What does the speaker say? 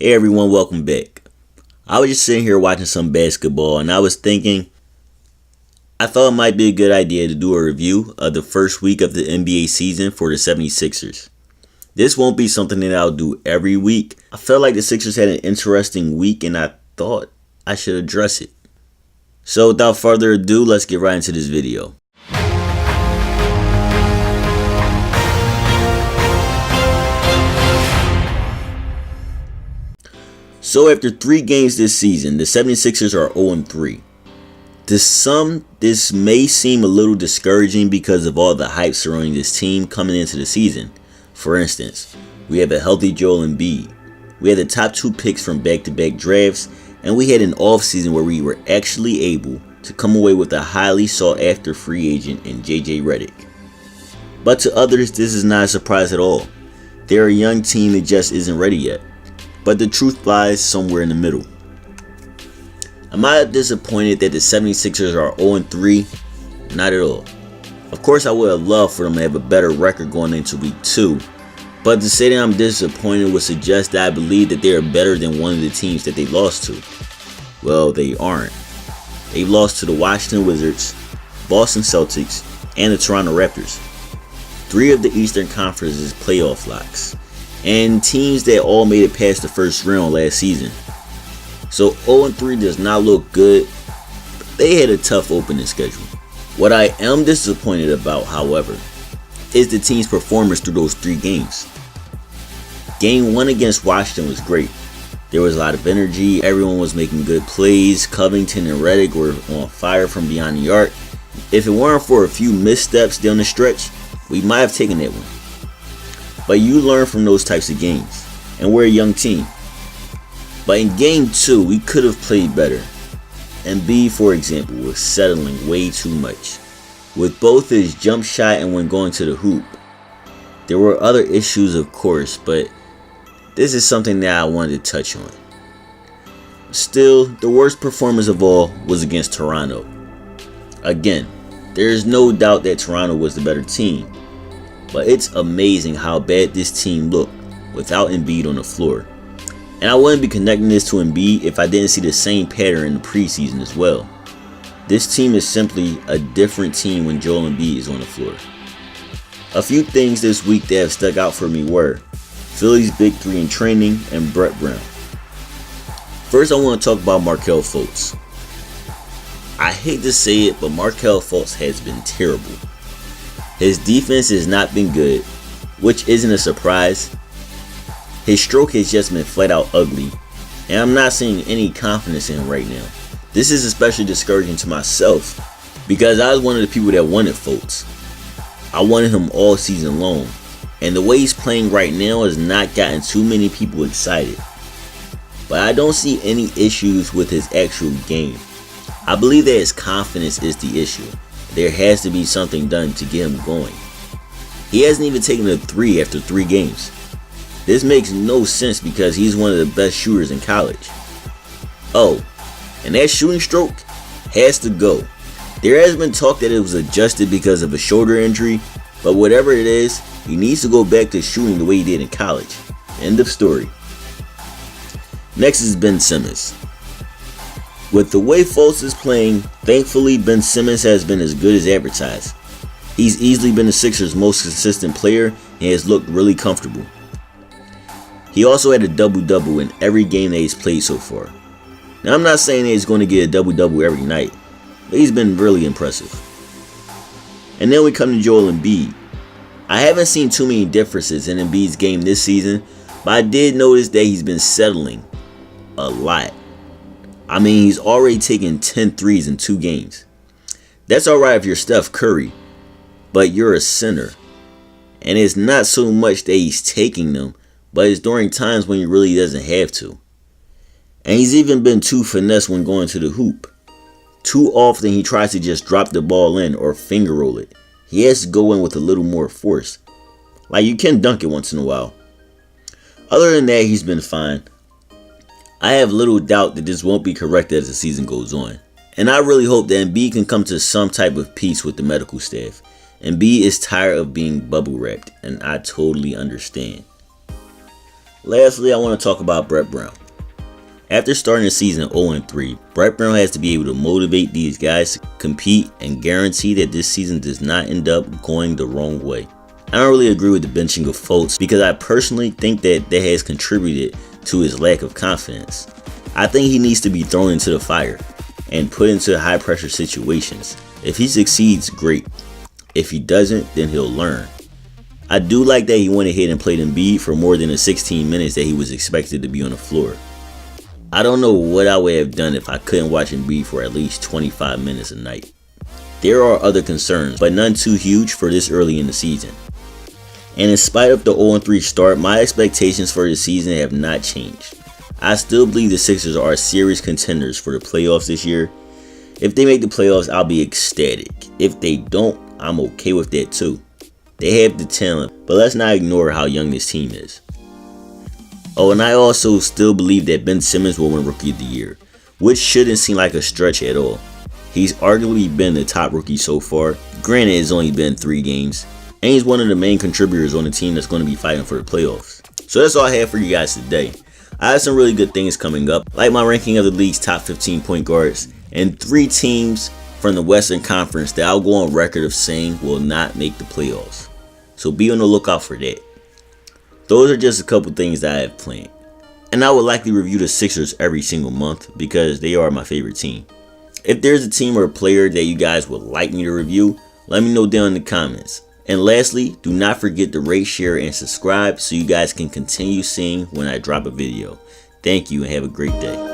Hey everyone, welcome back. I was just sitting here watching some basketball and I was thinking, I thought it might be a good idea to do a review of the first week of the NBA season for the 76ers. This won't be something that I'll do every week. I felt like the Sixers had an interesting week and I thought I should address it. So without further ado, let's get right into this video. So after 3 games this season, the 76ers are 0-3. To some, this may seem a little discouraging because of all the hype surrounding this team coming into the season. For instance, we have a healthy Joel Embiid. We had the top 2 picks from back-to-back drafts, and we had an offseason where we were actually able to come away with a highly sought-after free agent in JJ Redick. But to others, this is not a surprise at all. They're a young team that just isn't ready yet. But the truth lies somewhere in the middle. Am I disappointed that the 76ers are 0-3? Not at all. Of course, I would have loved for them to have a better record going into week 2. But to say that I'm disappointed would suggest that I believe that they are better than one of the teams that they lost to. Well, they aren't. They lost to the Washington Wizards, Boston Celtics, and the Toronto Raptors. 3 of the Eastern Conference's playoff locks. And teams that all made it past the first round last season. So 0-3 does not look good, but they had a tough opening schedule. What I am disappointed about, however, is the team's performance through those 3 games. Game 1 against Washington was great. There was a lot of energy, everyone was making good plays, Covington and Redick were on fire from beyond the arc. If it weren't for a few missteps down the stretch, we might have taken that one. But you learn from those types of games, and we're a young team. But in game 2, we could have played better. Embiid, for example, was settling way too much, with both his jump shot and when going to the hoop. There were other issues, of course, but this is something that I wanted to touch on. Still, the worst performance of all was against Toronto. Again, there is no doubt that Toronto was the better team. But it's amazing how bad this team looked without Embiid on the floor. And I wouldn't be connecting this to Embiid if I didn't see the same pattern in the preseason as well. This team is simply a different team when Joel Embiid is on the floor. A few things this week that have stuck out for me were Philly's big 3 in training and Brett Brown. First, I want to talk about Markelle Fultz. I hate to say it, but Markelle Fultz has been terrible. His defense has not been good, which isn't a surprise. His stroke has just been flat out ugly, and I'm not seeing any confidence in him right now. This is especially discouraging to myself, because I was one of the people that wanted Fultz. I wanted him all season long, and the way he's playing right now has not gotten too many people excited. But I don't see any issues with his actual game. I believe that his confidence is the issue. There has to be something done to get him going. He hasn't even taken a 3 after 3 games. This makes no sense because he's one of the best shooters in college. Oh, and that shooting stroke has to go. There has been talk that it was adjusted because of a shoulder injury, but whatever it is, he needs to go back to shooting the way he did in college. End of story. Next is Ben Simmons. With the way Fultz is playing, thankfully Ben Simmons has been as good as advertised. He's easily been the Sixers' most consistent player and has looked really comfortable. He also had a double-double in every game that he's played so far. Now I'm not saying that he's going to get a double-double every night, but he's been really impressive. And then we come to Joel Embiid. I haven't seen too many differences in Embiid's game this season, but I did notice that he's been settling a lot. I mean, he's already taken 10 threes in 2 games. That's alright if you're Steph Curry, but you're a center. And it's not so much that he's taking them, but it's during times when he really doesn't have to. And he's even been too finesse when going to the hoop. Too often he tries to just drop the ball in or finger roll it. He has to go in with a little more force. Like you can dunk it once in a while. Other than that, he's been fine. I have little doubt that this won't be corrected as the season goes on. And I really hope that Embiid can come to some type of peace with the medical staff. Embiid is tired of being bubble wrapped, and I totally understand. Lastly, I want to talk about Brett Brown. After starting the season 0-3, Brett Brown has to be able to motivate these guys to compete and guarantee that this season does not end up going the wrong way. I don't really agree with the benching of Fultz because I personally think that has contributed to his lack of confidence. I think he needs to be thrown into the fire and put into high pressure situations. If he succeeds, great. If he doesn't, then he'll learn. I do like that he went ahead and played Embiid for more than the 16 minutes that he was expected to be on the floor. I don't know what I would have done if I couldn't watch Embiid for at least 25 minutes a night. There are other concerns, but none too huge for this early in the season. And in spite of the 0-3 start, my expectations for the season have not changed. I still believe the Sixers are serious contenders for the playoffs this year. If they make the playoffs, I'll be ecstatic. If they don't, I'm okay with that too. They have the talent, but let's not ignore how young this team is. Oh, and I also still believe that Ben Simmons will win Rookie of the Year, which shouldn't seem like a stretch at all. He's arguably been the top rookie so far. Granted, it's only been 3 games, and he's one of the main contributors on the team that's going to be fighting for the playoffs. So that's all I have for you guys today. I have some really good things coming up, like my ranking of the league's top 15 point guards, and 3 teams from the Western Conference that I'll go on record of saying will not make the playoffs. So be on the lookout for that. Those are just a couple things that I have planned. And I would likely review the Sixers every single month because they are my favorite team. If there's a team or a player that you guys would like me to review, let me know down in the comments. And lastly, do not forget to rate, share, and subscribe so you guys can continue seeing when I drop a video. Thank you and have a great day.